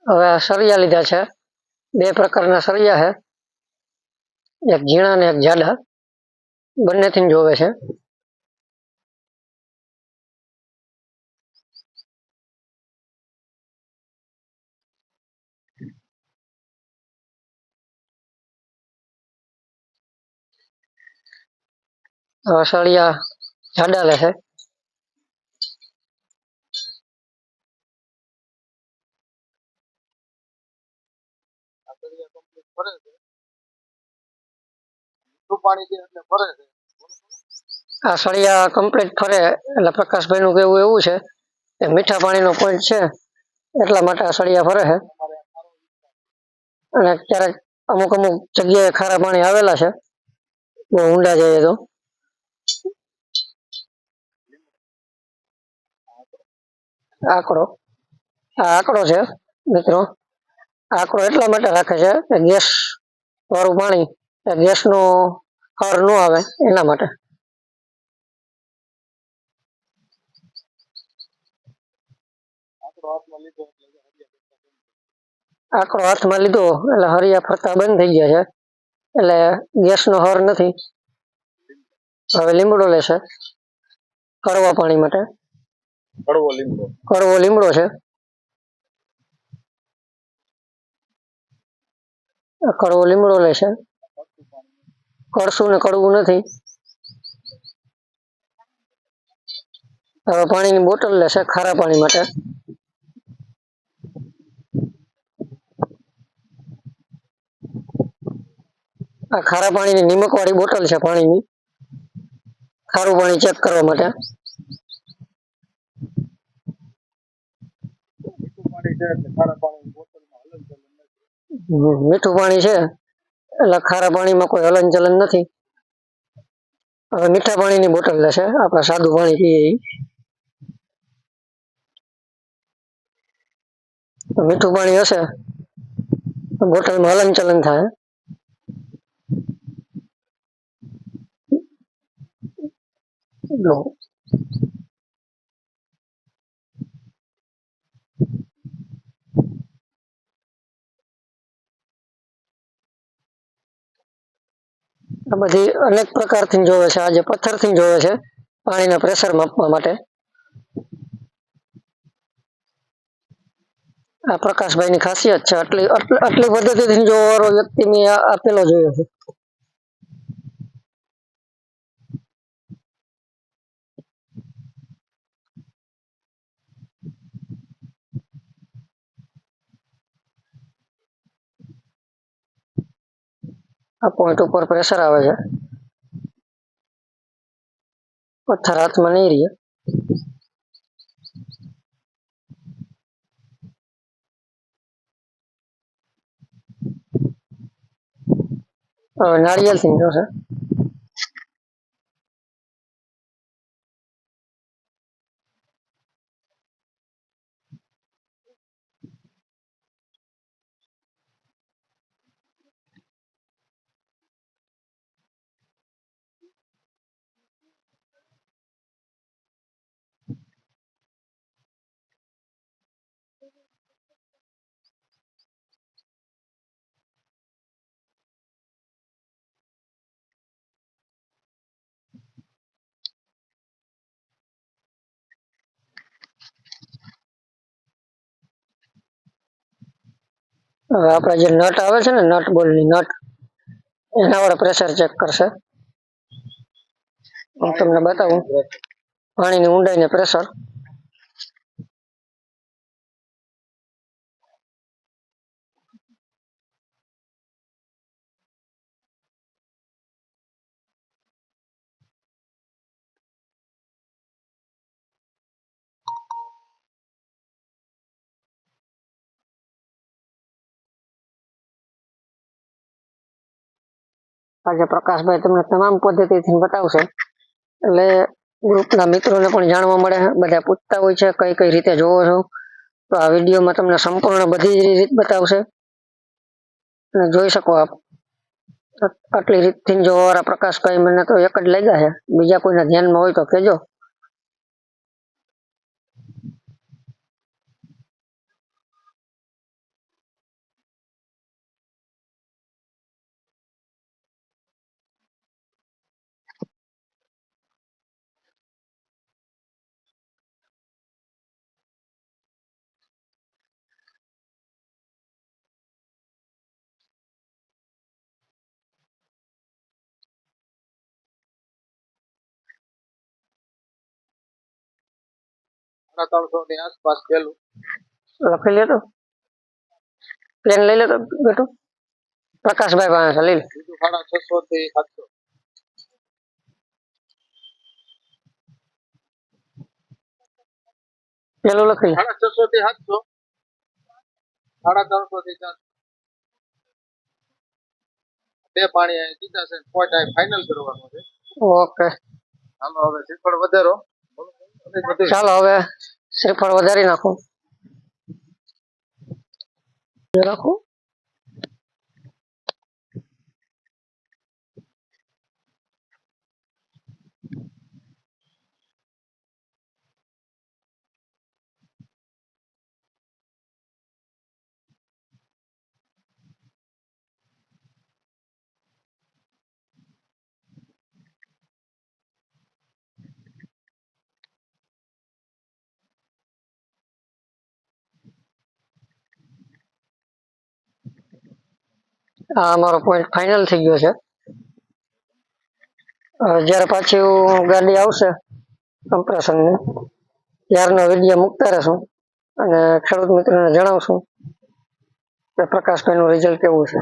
હવે આ સળિયા લીધા છે, બે પ્રકારના સળિયા છે, એક ઝીણા ને એક જાડા, બંનેથી જોવે છે. સળિયા જાડા લે છે. આ સળિયા કમ્પ્લીટ ફરે એટલે પ્રકાશભાઈ નું કહેવું એવું છે કે મીઠા પાણીનો પોઈન્ટ છે એટલા માટે આ સળિયા ફરે છે. અને ક્યારેક અમુક જગ્યાએ ખારા પાણી આવેલા છે, બહુ ઊંડા જઈએ તો. આંકડો છે મિત્રો, આંકડો એટલા માટે રાખે છે કે ગેસ વાળું પાણી, ગેસ નો હર ન આવે એના માટે. આંકડો હાથમાં લીધો એટલે હરિયા ફરતા બંધ થઈ ગયા છે, એટલે ગેસ નો હર નથી. હવે લીમડો લેશે કડવા પાણી માટે. કડવો લીમડો છે. કડવો લીમડો લેશે, કડશું ને કડવું નથી. હવે પાણીની બોટલ લેશે ખારા પાણી માટે. આ ખારા પાણીની નિમક વાળી બોટલ છે પાણીની, ખારું પાણી ચેક કરવા માટે. મીઠું પાણી છે એટલે ખારા પાણીમાં કોઈ હલન ચલન નથી. હવે મીઠા પાણીની બોટલ લેશે, આપણે સાદું પાણી પીએ. મીઠું પાણી હશે બોટલમાં હલન ચલન થાય. આ બધી અનેક પ્રકારથી જોવે છે. આજે પથ્થરથી જોવે છે પાણીના પ્રેશર માપવા માટે. આ પ્રકાશભાઈ ની ખાસિયત છે. આટલી પદ્ધતિથી જોવાનો વ્યક્તિ મેં આપેલો જોયો છે. આ પોઈન્ટ ઉપર પ્રેશર આવે છે, પથ્થર હાથમાં નહીં રહે. હવે નારિયેલ થી જોશે. હવે આપણે જે નટ આવે છે ને, નટ બોલ્ટની નટ, એના વડે પ્રેશર ચેક કરશે. હું તમને બતાવું પાણીની ઊંડાઈ ને પ્રેશર. આજે પ્રકાશભાઈ તમને તમામ પદ્ધતિથી બતાવશે, એટલે ગ્રુપના મિત્રોને પણ જાણવા મળે. બધા પૂછતા હોય છે કઈ કઈ રીતે જોવો છો, તો આ વિડીયોમાં તમને સંપૂર્ણ બધી જ રીત બતાવશે અને જોઈ શકો આપ. આટલી રીતથી જોવા વાળા પ્રકાશભાઈ મને તો એક જ લાગ્યા છે, બીજા કોઈના ધ્યાનમાં હોય તો કહેજો. 350 ની આસપાસ પેલું લખી લે તો પેન લઈ લે તો બેટું પ્રકાશભાઈ પાસે લઈ લે બીજું 650 થી 700 પેલું લખી લે 650 થી 700 350 થી 400 બે પાણી દીધા છે પોઈન્ટ ફાઇનલ કરવાનો છે ઓકે હાલો હવે શ્રીફળ વધારો ચાલો હવે શ્રીફળ વધારી નાખો રાખો આ અમારો પોઈન્ટ ફાઇનલ થઈ ગયો છે જ્યારે પાછી ગાડી આવશે કમ્પ્રેશનની ત્યારનો વિડીયો મૂકતા રહેશું અને ખેડૂત મિત્રોને જણાવશું કે પ્રકાશભાઈનું રિઝલ્ટ કેવું છે